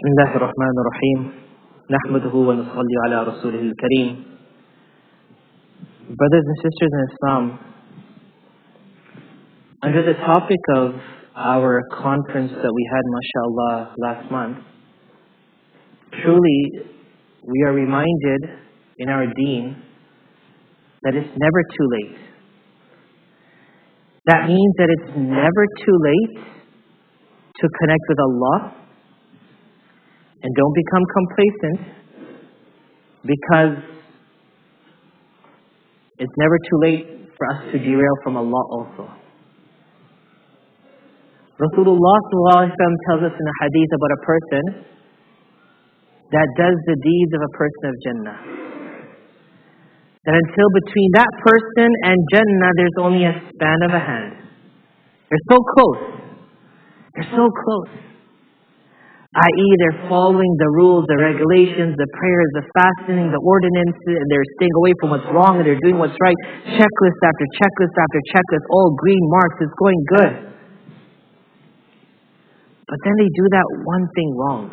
بسم الله الرحمن الرحيم نحمده ونصلي على رسوله الكريم. Brothers and sisters in Islam, under the topic of our conference that we had, mashallah, last month, truly we are reminded in our deen that it's never too late. That means that it's never too late to connect with Allah. And don't become complacent, because it's never too late for us to derail from Allah also. Rasulullah tells us in a hadith about a person that does the deeds of a person of Jannah. That until between that person and Jannah there's only a span of a hand. They're so close. They're so close. I.e., they're following the rules, the regulations, the prayers, the fasting, the ordinances, and they're staying away from what's wrong and they're doing what's right. Checklist after checklist after checklist, all green marks, it's going good. But then they do that one thing wrong.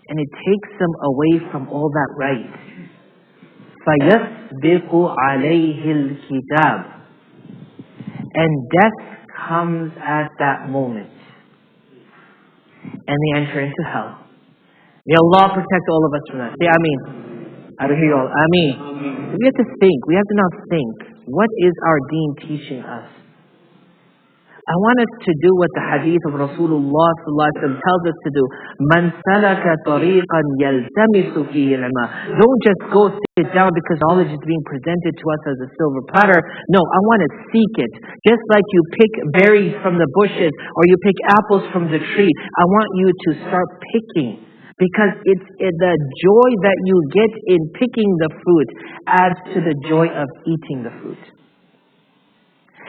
And it takes them away from all that right. فَيَسْبِقُ عَلَيْهِ الْكِتَابِ. And death comes at that moment. And they enter into hell. May Allah protect all of us from that. Say Ameen. I don't hear you all. Ameen. We have to think. We have to now think. What is our deen teaching us? I want us to do what the hadith of Rasulullah tells us to do. Man salaka tariqan yaltamisu fihi ilma. Don't just go sit down because knowledge is being presented to us as a silver platter. No, I want to seek it. Just like you pick berries from the bushes or you pick apples from the tree. I want you to start picking. Because it's the joy that you get in picking the fruit adds to the joy of eating the fruit.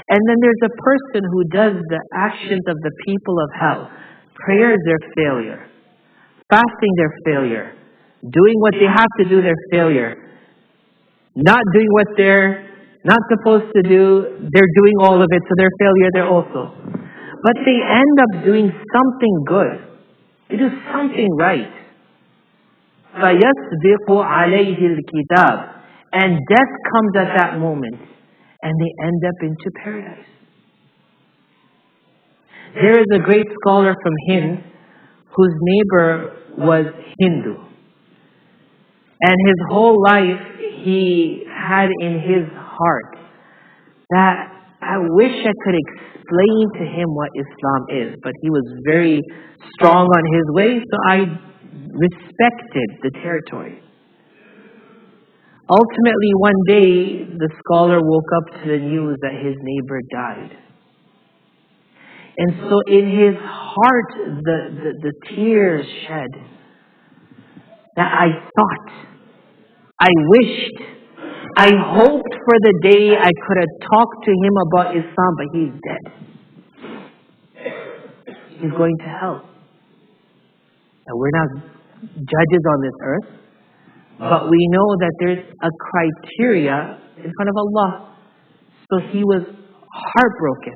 And then there's a person who does the actions of the people of hell. Prayer is their failure. Fasting, their failure. Doing what they have to do, their failure. Not doing what they're not supposed to do, they're doing all of it, so they're failure there also. But they end up doing something good. They do something right. فَيَسْبِقُ عَلَيْهِ الْكِتَابِ. And death comes at that moment. And they end up into paradise. There is a great scholar from Hind whose neighbor was Hindu. And his whole life he had in his heart that I wish I could explain to him what Islam is. But he was very strong on his way, so I respected the territory. Ultimately, one day, the scholar woke up to the news that his neighbor died. And so in his heart, the tears shed. That I thought, I wished, I hoped for the day I could have talked to him about Islam, but he's dead. He's going to hell. And we're not judges on this earth. But we know that there's a criteria in front of Allah. So he was heartbroken.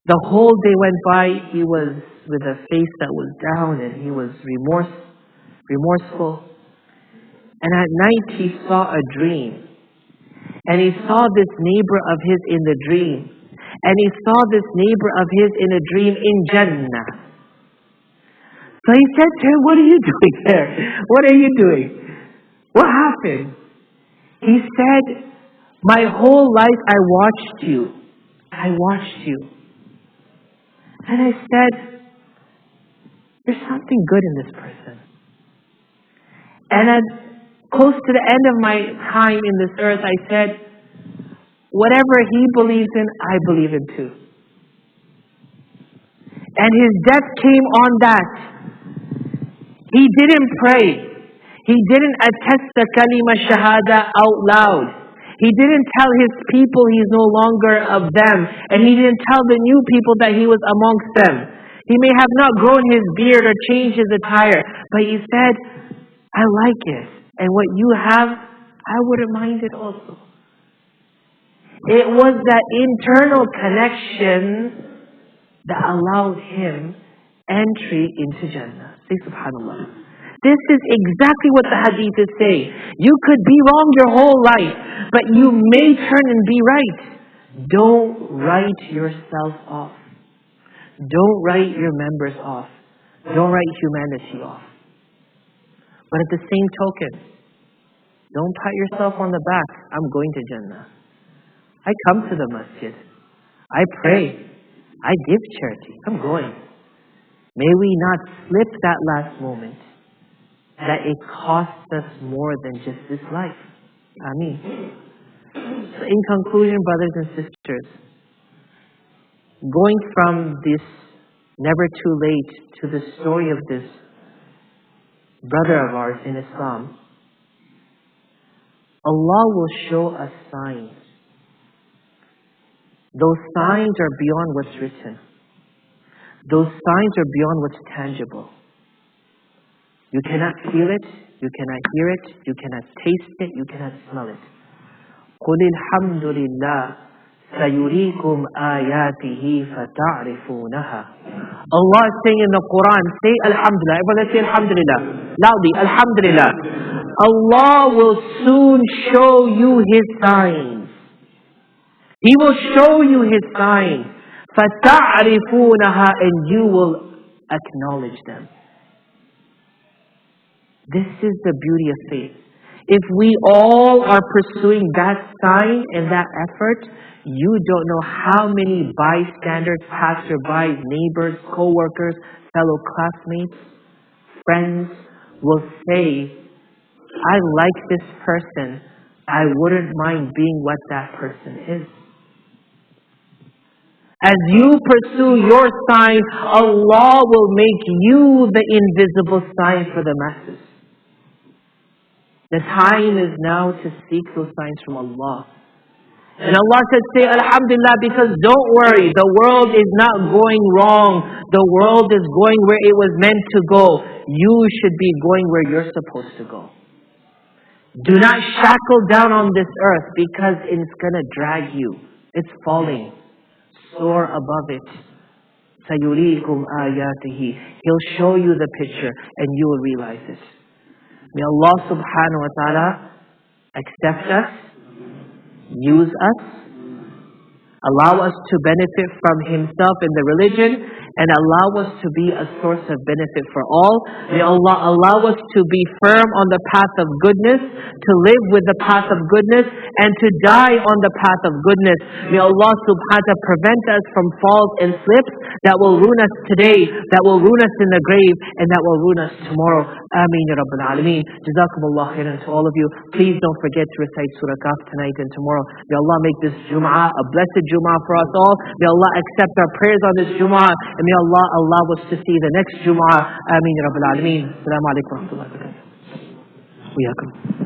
The whole day went by, he was with a face that was down and he was remorseful. And at night he saw a dream. And he saw this neighbor of his in the dream. And he saw this neighbor of his in a dream in Jannah. So he said to him, what are you doing there? What are you doing? What happened? He said, my whole life I watched you. I watched you. And I said, there's something good in this person. And at close to the end of my time in this earth, I said, whatever he believes in, I believe in too. And his death came on that. He didn't pray. He didn't attest the kalima shahada out loud. He didn't tell his people he's no longer of them. And he didn't tell the new people that he was amongst them. He may have not grown his beard or changed his attire. But he said, I like it. And what you have, I wouldn't mind it also. It was that internal connection that allow him entry into Jannah. Say subhanallah. This is exactly what the hadith is saying. You could be wrong your whole life, but you may turn and be right. Don't write yourself off. Don't write your members off. Don't write humanity off. But at the same token, don't pat yourself on the back. I'm going to Jannah. I come to the masjid. I pray. I give charity. I'm going. May we not slip that last moment, that it costs us more than just this life. Ameen. So in conclusion, brothers and sisters, going from this never too late to the story of this brother of ours in Islam, Allah will show us signs. Those signs are beyond what's written. Those signs are beyond what's tangible. You cannot feel it, you cannot hear it, you cannot taste it, you cannot smell it. قُلِ الْحَمْدُ لِلَّهِ سَيُرِيكُمْ آيَاتِهِ فَتَعْرِفُونَهَا. Allah is saying in the Quran, say Alhamdulillah. Everybody say Alhamdulillah. Loudly, Alhamdulillah. Allah will soon show you His signs. He will show you His signs. فَتَعْرِفُونَهَا, and you will acknowledge them. This is the beauty of faith. If we all are pursuing that sign and that effort, you don't know how many bystanders, passerbys, neighbors, co-workers, fellow classmates, friends will say, I like this person. I wouldn't mind being what that person is. As you pursue your sign, Allah will make you the invisible sign for the masses. The time is now to seek those signs from Allah. And Allah said, say Alhamdulillah, because don't worry, the world is not going wrong. The world is going where it was meant to go. You should be going where you're supposed to go. Do not shackle down on this earth, because it's going to drag you. It's falling. Soar above it. سَيُرِيكُمْ آيَاتِهِ. He'll show you the picture and you will realize it. May Allah subhanahu wa ta'ala accept us, use us, allow us to benefit from Himself in the religion, and allow us to be a source of benefit for all. May Allah allow us to be firm on the path of goodness, to live with the path of goodness, and to die on the path of goodness. May Allah subhanahu wa ta'ala prevent us from falls and slips that will ruin us today, that will ruin us in the grave, and that will ruin us tomorrow. Ameen ya Rabbil Alameen. Jazakumullah khairan to all of you. Please don't forget to recite Surah Kahf tonight and tomorrow. May Allah make this Jum'ah a blessed Jum'ah for us all. May Allah accept our prayers on this Jum'ah. And may Allah allow us to see the next Jum'ah. Ameen ya Rabbil Alameen. Assalamu alaikum wa rahmatullahi wa barakatuh.